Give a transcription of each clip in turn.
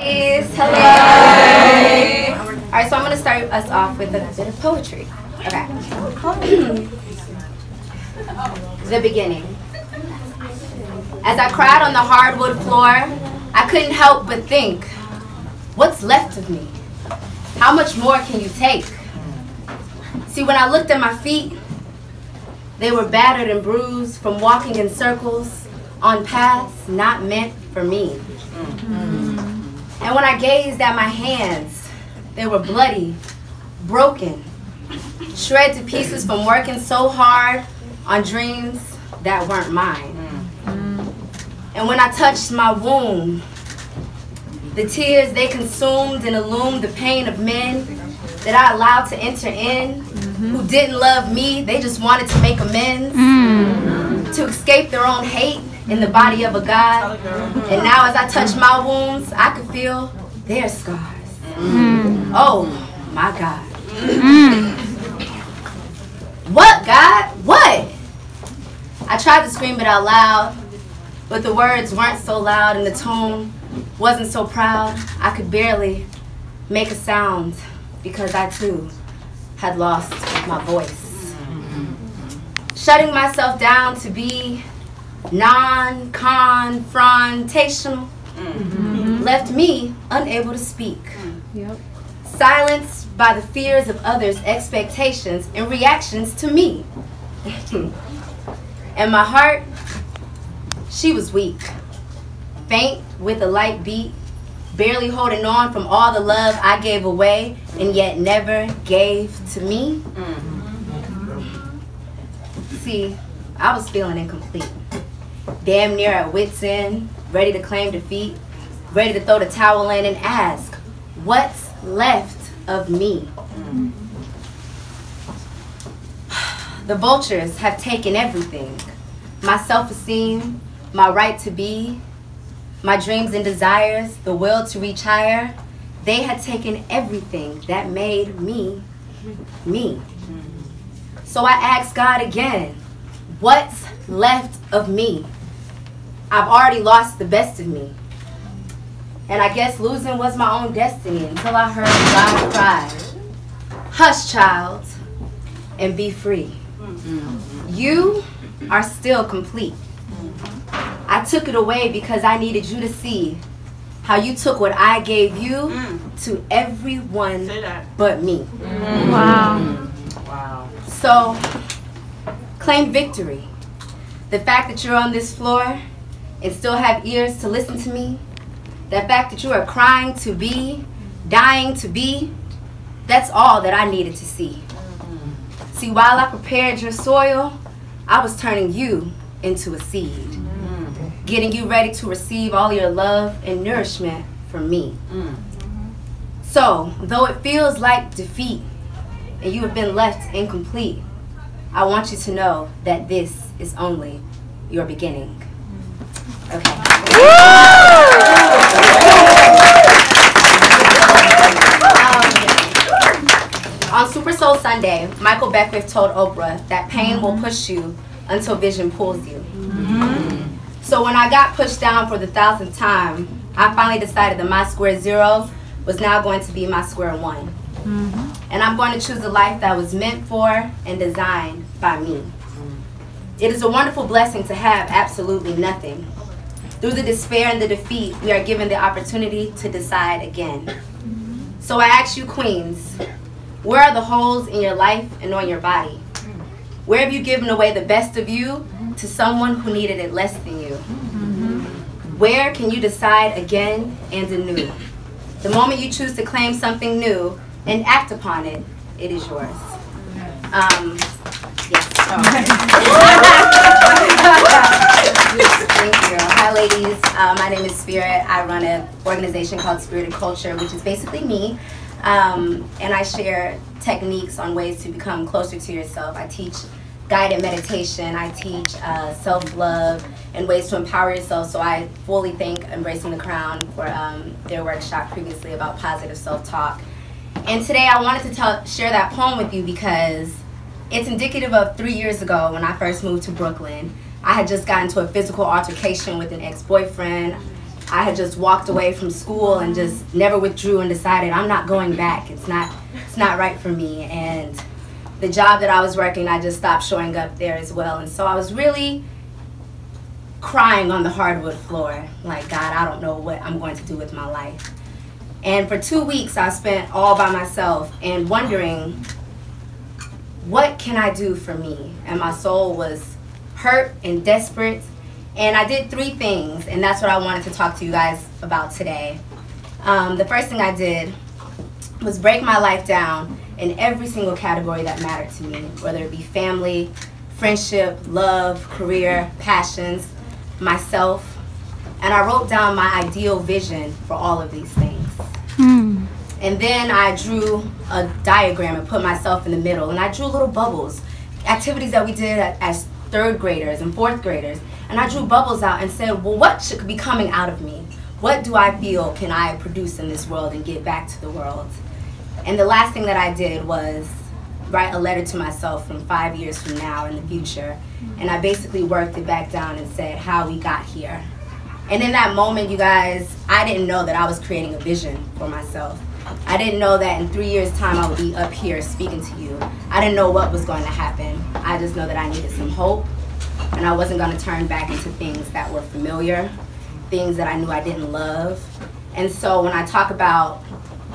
Hello. Hey. All right, so I'm going to start us off with a bit of poetry. Okay. The beginning. As I cried on the hardwood floor, I couldn't help but think, what's left of me? How much more can you take? See, when I looked at my feet, they were battered and bruised from walking in circles on paths not meant for me. And when I gazed at my hands, they were bloody, broken, shred to pieces from working so hard on dreams that weren't mine. And when I touched my womb, the tears they consumed and illumined the pain of men that I allowed to enter in, who didn't love me, they just wanted to make amends, to escape their own hate in the body of a God. And now as I touch my wounds, I could feel their scars. Oh my God. What, God? What? I tried to scream it out loud, but the words weren't so loud and the tone wasn't so proud. I could barely make a sound because I too had lost my voice. Shutting myself down to be non-confrontational left me unable to speak. Silenced by the fears of others' expectations and reactions to me. And my heart, she was weak, faint with a light beat, barely holding on from all the love I gave away and yet never gave to me. See, I was feeling incomplete, damn near at wit's end, ready to claim defeat, ready to throw the towel in and ask, what's left of me? The vultures have taken everything, my self-esteem, my right to be, my dreams and desires, the will to reach higher. They had taken everything that made me, me. So I asked God again, what's left of me? I've already lost the best of me. And I guess losing was my own destiny until I heard God cry, hush, child, and be free. You are still complete. I took it away because I needed you to see how you took what I gave you to everyone but me. Wow. So, claim victory. The fact that you're on this floor and still have ears to listen to me, the fact that you are crying to be, dying to be, that's all that I needed to see. See, while I prepared your soil, I was turning you into a seed, getting you ready to receive all your love and nourishment from me. So, though it feels like defeat and you have been left incomplete, I want you to know that this is only your beginning. Okay. On Super Soul Sunday, Michael Beckwith told Oprah that pain will push you until vision pulls you. So when I got pushed down for the 1,000th time, I finally decided that my square zero was now going to be my square one. And I'm going to choose a life that was meant for and designed by me. It is a wonderful blessing to have absolutely nothing. Through the despair and the defeat, we are given the opportunity to decide again. So I ask you, queens, where are the holes in your life and on your body? Where have you given away the best of you to someone who needed it less than you? Where can you decide again and anew? The moment you choose to claim something new and act upon it, it is yours. Yes. Thank you. Hi, ladies. My name is Spirit. I run an organization called Spirited Culture, which is basically me. And I share techniques on ways to become closer to yourself. I teach guided meditation. I teach self-love and ways to empower yourself. So I fully thank Embracing the Crown for their workshop previously about positive self-talk. And today I wanted to share that poem with you because it's indicative of 3 years ago when I first moved to Brooklyn. I had just gotten into a physical altercation with an ex-boyfriend. I had just walked away from school and just never withdrew and decided I'm not going back. It's not right for me. And the job that I was working, I just stopped showing up there as well. And so I was really crying on the hardwood floor, like, God, I don't know what I'm going to do with my life. And for 2 weeks, I spent all by myself and wondering, what can I do for me? And my soul was hurt and desperate. And I did 3 things, and that's what I wanted to talk to you guys about today. The first thing I did was break my life down in every single category that mattered to me, whether it be family, friendship, love, career, passions, myself. And I wrote down my ideal vision for all of these things. And then I drew a diagram and put myself in the middle, and I drew little bubbles, activities that we did as 3rd graders and 4th graders. And I drew bubbles out and said, well, what should be coming out of me? What do I feel can I produce in this world and give back to the world? And the last thing that I did was write a letter to myself from 5 years from now in the future. And I basically worked it back down and said how we got here. And in that moment, you guys, I didn't know that I was creating a vision for myself. I didn't know that in 3 years' time I would be up here speaking to you. I didn't know what was going to happen. I just know that I needed some hope, and I wasn't going to turn back into things that were familiar, things that I knew I didn't love. And so when I talk about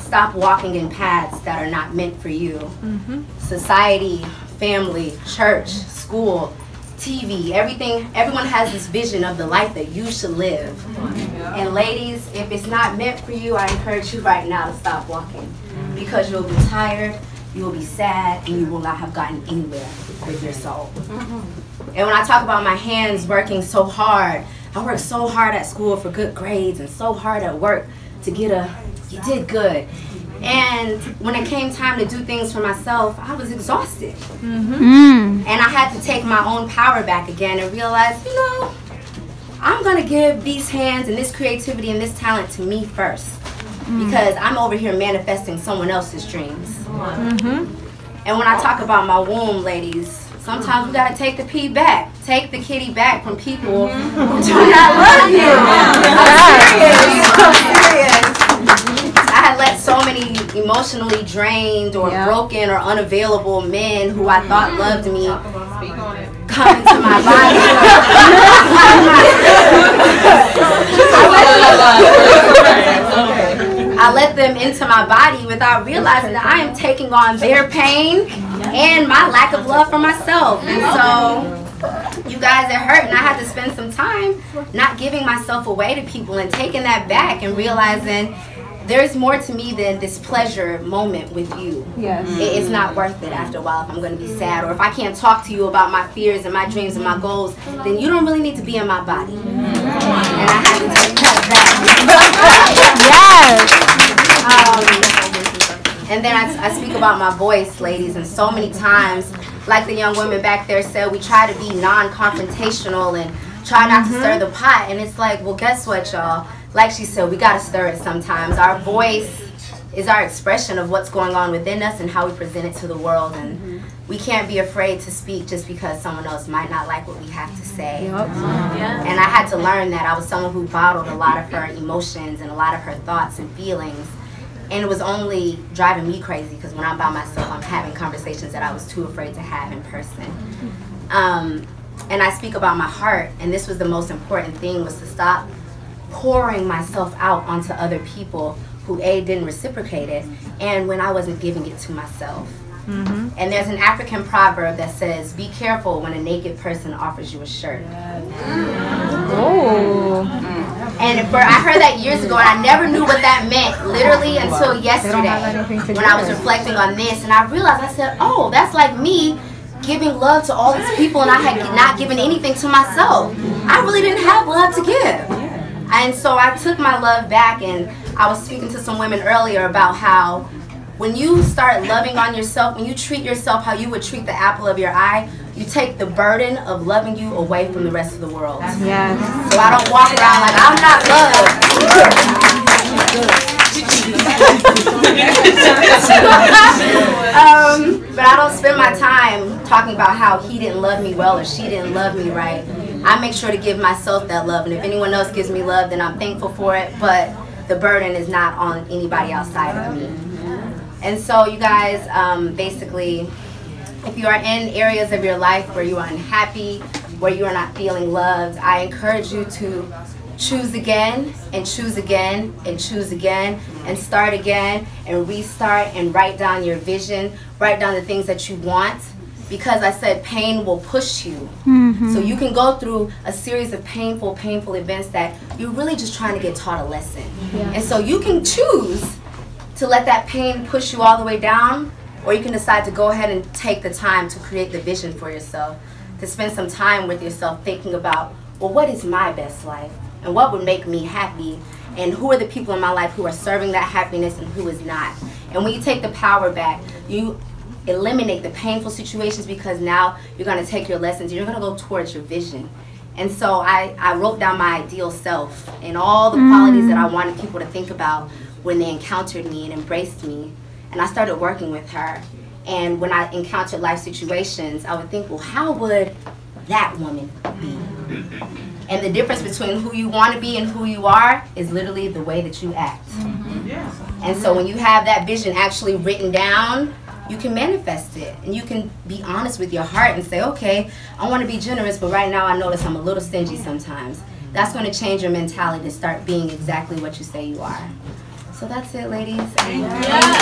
stop walking in paths that are not meant for you, society, family, church, school, TV, everyone has this vision of the life that you should live. And ladies, if it's not meant for you, I encourage you right now to stop walking, because you'll be tired, you will be sad, and you will not have gotten anywhere with your soul. And when I talk about my hands working so hard, I worked so hard at school for good grades and so hard at work to get you did good. And when it came time to do things for myself, I was exhausted. And I had to take my own power back again and realize, you know, I'm going to give these hands and this creativity and this talent to me first, because I'm over here manifesting someone else's dreams. And when I talk about my womb, ladies, sometimes we got to take the pee back, take the kitty back from people who do not love you. I'm serious. I had let so many emotionally drained or broken or unavailable men who I thought loved me come into my body. I let them into my body without realizing that I am taking on their pain and my lack of love for myself. And so, you guys, it hurt, and I had to spend some time not giving myself away to people and taking that back and realizing there's more to me than this pleasure moment with you. It's not worth it after a while if I'm going to be sad, or if I can't talk to you about my fears and my dreams and my goals, then you don't really need to be in my body. And I had to take that. And then I speak about my voice, ladies, and so many times, like the young women back there said, we try to be non-confrontational and try not to stir the pot. And it's like, well, guess what, y'all? Like she said, we got to stir it sometimes. Our voice is our expression of what's going on within us and how we present it to the world. And we can't be afraid to speak just because someone else might not like what we have to say. And I had to learn that. I was someone who bottled a lot of her emotions and a lot of her thoughts and feelings. And it was only driving me crazy, because when I'm by myself, I'm having conversations that I was too afraid to have in person. And I speak about my heart, and this was the most important thing, was to stop pouring myself out onto other people who didn't reciprocate it, and when I wasn't giving it to myself. And there's an African proverb that says, be careful when a naked person offers you a shirt. And I heard that years ago, and I never knew what that meant, literally until yesterday when I was reflecting on this, and I realized, I said, oh, that's like me giving love to all these people, and I had not given anything to myself. I really didn't have love to give. And so I took my love back, and I was speaking to some women earlier about how when you start loving on yourself, when you treat yourself how you would treat the apple of your eye, you take the burden of loving you away from the rest of the world. So I don't walk around like I'm not loved. But I don't spend my time talking about how he didn't love me well or she didn't love me right. I make sure to give myself that love, and if anyone else gives me love, then I'm thankful for it, but the burden is not on anybody outside of me. And so you guys, basically, if you are in areas of your life where you are unhappy, where you are not feeling loved, I encourage you to choose again, and choose again, and choose again, and start again, and restart, and write down your vision, write down the things that you want, because I said pain will push you. So you can go through a series of painful events that you're really just trying to get taught a lesson. And so you can choose to let that pain push you all the way down, or you can decide to go ahead and take the time to create the vision for yourself, to spend some time with yourself thinking about, well, what is my best life? And what would make me happy? And who are the people in my life who are serving that happiness and who is not? And when you take the power back, you eliminate the painful situations, because now you're going to take your lessons and you're going to go towards your vision. And so I wrote down my ideal self and all the qualities that I wanted people to think about when they encountered me and embraced me. And I started working with her. And when I encountered life situations, I would think, well, how would that woman be? And the difference between who you want to be and who you are is literally the way that you act. And so when you have that vision actually written down, you can manifest it. And you can be honest with your heart and say, okay, I want to be generous, but right now I notice I'm a little stingy sometimes. That's going to change your mentality to start being exactly what you say you are. So that's it, ladies. Thank you.